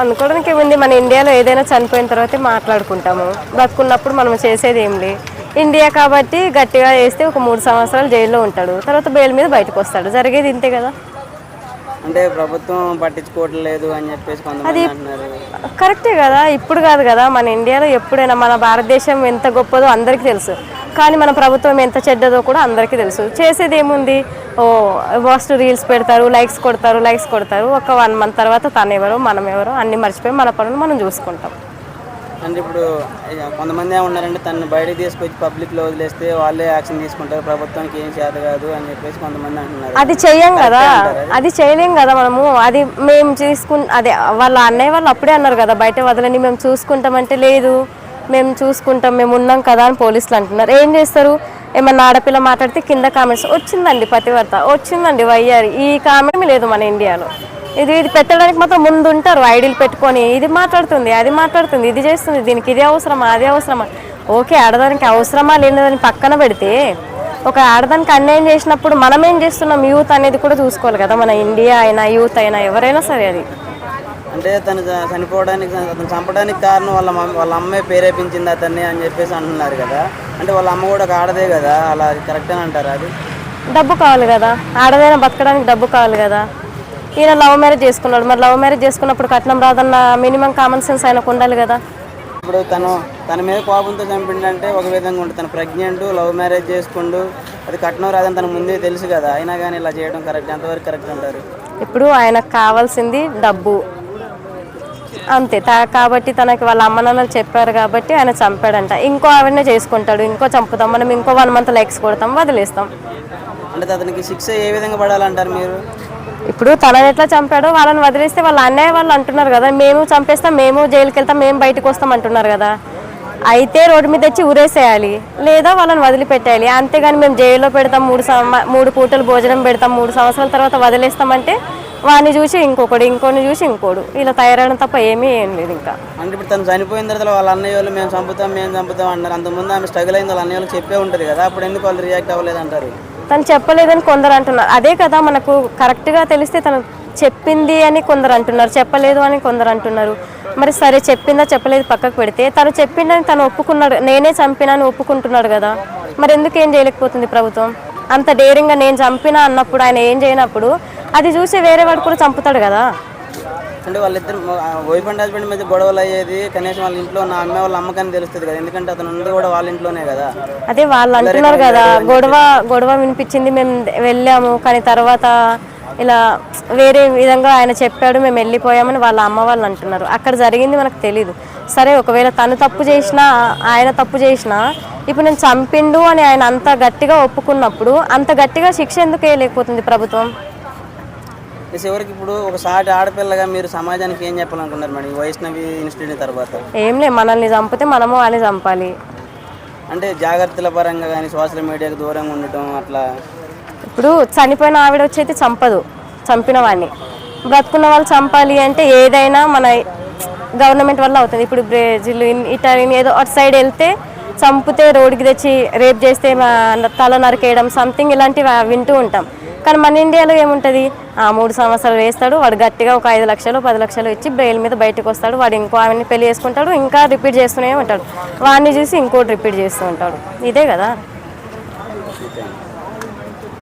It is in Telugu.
అనుకోవడానికి ఏముంది, మన ఇండియాలో ఏదైనా చనిపోయిన తర్వాత మాట్లాడుకుంటాము, బతుకున్నప్పుడు మనం చేసేది ఏం లే. ఇండియా కాబట్టి గట్టిగా చేస్తే ఒక 3 సంవత్సరాలు జైల్లో ఉంటాడు, తర్వాత బెయిల్ మీద బయటకు వస్తాడు, జరిగేది ఇంతే కదా. అంటే ప్రభుత్వం పట్టించుకోవట్లేదు అని చెప్పేసి అది కొంతమంది అంటున్నారు. కరెక్టే కదా, ఇప్పుడు కాదు కదా, మన ఇండియాలో ఎప్పుడైనా మన భారతదేశం ఎంత గొప్పదో అందరికీ తెలుసు, కానీ మన ప్రభుత్వం ఎంత చెడ్డదో కూడా అందరికీ తెలుసు. చేసేది ఏముంది, ఓ మస్తు రీల్స్ పెడతారు, లైక్స్ కొడతారు, ఒక 1 మంత్ తర్వాత తను ఎవరో మనం ఎవరో అన్నీ మర్చిపోయి మన పనులు మనం చూసుకుంటాం. అంటే ఇప్పుడు కొంతమంది ఏమన్నారంటే తనని బయటకు తీసుకొచ్చి పబ్లిక్లో వదిలేస్తే వాళ్ళే యాక్షన్ తీసుకుంటారు, ప్రభుత్వానికి ఏం చేత కాదు అని చెప్పేసి కొంతమంది అంటున్నారు. అది చెయ్యం కదా, అది చేయలేం కదా మనము. అది మేము అదే వాళ్ళ అన్నయ్య వాళ్ళు అప్పుడే అన్నారు కదా, బయట వదలని మేము చూసుకుంటామంటే లేదు, మేము చూసుకుంటాం, మేము ఉన్నాం కదా అని పోలీసులు అంటున్నారు. ఏం చేస్తారు, ఏమన్నా ఆడపిల్ల మాట్లాడితే కింద కామెంట్స్ వచ్చిందండి పతివర్త, వచ్చిందండి వయ్యారి, ఈ కామెంట్ లేదు మన ఇండియాలో. ఇది పెట్టడానికి మాత్రం ముందు ఉంటారు, ఐడీలు పెట్టుకొని ఇది మాట్లాడుతుంది, అది మాట్లాడుతుంది, ఇది చేస్తుంది, దీనికి ఇది అవసరమా, అది అవసరమా. ఓకే, ఆడదానికి అవసరమా లేదని పక్కన పెడితే, ఒక ఆడదానికి అన్యాయం చేసినప్పుడు మనం ఏం చేస్తున్నాం, యూత్ అనేది కూడా చూసుకోవాలి కదా, మన ఇండియా అయినా యూత్ అయినా ఎవరైనా సరే. అది అంటే తను చనిపోవడానికి, అతను చంపడానికి కారణం వాళ్ళ అమ్మాయి ప్రేరేపించింది అతన్ని అని చెప్పేసి అంటున్నారు కదా. అంటే వాళ్ళ అమ్మ కూడా ఒక ఆడదే కదా, అలా కరెక్ట్ అని అంటారు. అది డబ్బు కావాలి కదా, ఆడదైనా బతకడానికి డబ్బు కావాలి కదా. ఈయన లవ్ మ్యారేజ్ చేసుకున్నాడు, మరి లవ్ మ్యారేజ్ చేసుకున్నప్పుడు కట్నం రాదన్న మినిమం కామన్ సెన్స్ ఆయనకు ఉండాలి కదా. ఇప్పుడు తన మీద కోపంతో చంపిండంటే ఒక విధంగా ఉంటుంది, తను ప్రెగ్నెంట్, లవ్ మ్యారేజ్ చేసుకుంటూ అది కట్నం రాదని తన ముందే తెలుసు కదా, అయినా కానీ ఇలా చేయడం కరెక్ట్, ఎంతవరకు కరెక్ట్ అంటారు? ఇప్పుడు ఆయనకు కావాల్సింది డబ్బు అంతే, కాబట్టి తనకి వాళ్ళ అమ్మ నాన్నలు చెప్పారు కాబట్టి ఆయన చంపాడంట. ఇంకో ఆవిడనే చేసుకుంటాడు, ఇంకో చంపుతాం మనం, ఇంకో 1 మంత్ లైక్స్ కొడతాం, వదిలేస్తాం. అంటే అతనికి శిక్ష ఏ విధంగా పడాలంటారు మీరు? ఇప్పుడు తనని ఎట్లా చంపాడో వాళ్ళని వదిలేస్తే, వాళ్ళ అన్నయ్య వాళ్ళు అంటున్నారు కదా, మేము చంపేస్తాం, మేము జైలుకి వెళ్తాం, మేము బయటకు వస్తాం అంటున్నారు కదా. అయితే రోడ్డు మీద తెచ్చి ఊరేసేయాలి, లేదా వాళ్ళని వదిలిపెట్టేయాలి. అంతేగాని మేము జైల్లో పెడతాం, 3 పూటలు భోజనం పెడతాం, 3 సంవత్సరాల తర్వాత వదిలేస్తామంటే వాడిని చూసి ఇంకొకడు, ఇంకోని చూసి ఇంకోడు, ఇలా తయారైన తప్ప ఏం లేదు ఇంకా. అంటే ఇప్పుడు తను చనిపోయిన తర్వాత వాళ్ళ అన్నయ్య వాళ్ళు మేము చంపుతాం అన్నారు. అంతకుముందు ఆమె స్ట్రగుల్ అయింది, వాళ్ళ అన్నయ్య వాళ్ళకి చెప్పే ఉంటుంది కదా, అప్పుడు ఎందుకు వాళ్ళు రియాక్ట్ అవ్వలేదు అంటారు? తను చెప్పలేదని కొందరు అంటున్నారు. అదే కదా, మనకు కరెక్ట్గా తెలిస్తే తను చెప్పింది అని కొందరు అంటున్నారు, చెప్పలేదు అని కొందరు అంటున్నారు. మరి సరే, చెప్పిందా చెప్పలేదు పక్కకు పెడితే, తను చెప్పిందని తను ఒప్పుకున్నాడు, నేనే చంపినాను ఒప్పుకుంటున్నాడు కదా, మరి ఎందుకు ఏం చేయలేకపోతుంది ప్రభుత్వం? అంత డేరింగ్గా నేను చంపినా అన్నప్పుడు, ఆయన ఏం చేయనప్పుడు అది చూసి వేరే వాడు కూడా చంపుతాడు కదా. అంటే వాళ్ళిద్దరు వైఫ్ అండ్ హస్బెండ్ మధ్య గొడవలు అయ్యేది కనీసం వాళ్ళ ఇంట్లో నా అమ్మాయి వాళ్ళ అమ్మకాన్ని తెలుస్తుంది కదా, ఎందుకంటే అతను ఉంది కూడా వాళ్ళ ఇంట్లోనే కదా. అదే వాళ్ళు అంటున్నారు కదా, గొడవ వినిపించింది, మేము వెళ్ళాము, కానీ తర్వాత ఇలా వేరే విధంగా ఆయన చెప్పాడు, మేము వెళ్ళిపోయామని వాళ్ళ అమ్మ వాళ్ళు అంటున్నారు. అక్కడ జరిగింది మనకు తెలీదు. సరే, ఒకవేళ తను తప్పు చేసినా ఆయన తప్పు చేసినా, ఇప్పుడు నేను చంపిండు అని ఆయన అంత గట్టిగా ఒప్పుకున్నప్పుడు అంత గట్టిగా శిక్ష ఎందుకు వేయలేకపోతుంది ప్రభుత్వం? చివరికి ఇప్పుడు ఒక సాటి ఆడపిల్లగా మీరు సమాజానికి ఏం చెప్పాలనుకున్నారు మేడం ఈ వైష్ణవి ఇన్సిడెంట్ తర్వాత? ఏం లేదు, మనల్ని చంపితే మనము వాళ్ళని చంపాలి. అంటే జాగ్రత్తల పరంగా కానీ సోషల్ మీడియాకి దూరంగా ఉండటం అట్లా. ఇప్పుడు చనిపోయిన ఆవిడ వచ్చి అయితే చంపదు, చంపిన వాడిని. బ్రతుకున్న వాళ్ళు చంపాలి అంటే ఏదైనా మన గవర్నమెంట్ వల్ల అవుతుంది. ఇప్పుడు బ్రెజిల్, ఇటలీ ఏదో అటు సైడ్ వెళ్తే చంపితే రోడ్డుకి తెచ్చి రేప్ చేస్తే తల నరికేయడం సంథింగ్ ఇలాంటివి వింటూ ఉంటాం. కానీ మన ఇండియాలో ఏముంటుంది, 3 సంవత్సరాలు వేస్తాడు వాడు, గట్టిగా ఒక 5 లక్షలు 10 లక్షలు ఇచ్చి బెయిల్ మీద బయటకు వస్తాడు, వాడు ఇంకో ఆమెని పెళ్లి చేసుకుంటాడు, ఇంకా రిపీట్ చేస్తూనే ఉంటాడు, వాడిని చూసి ఇంకోటి రిపీట్ చేస్తూ ఉంటాడు. ఇదే కదా.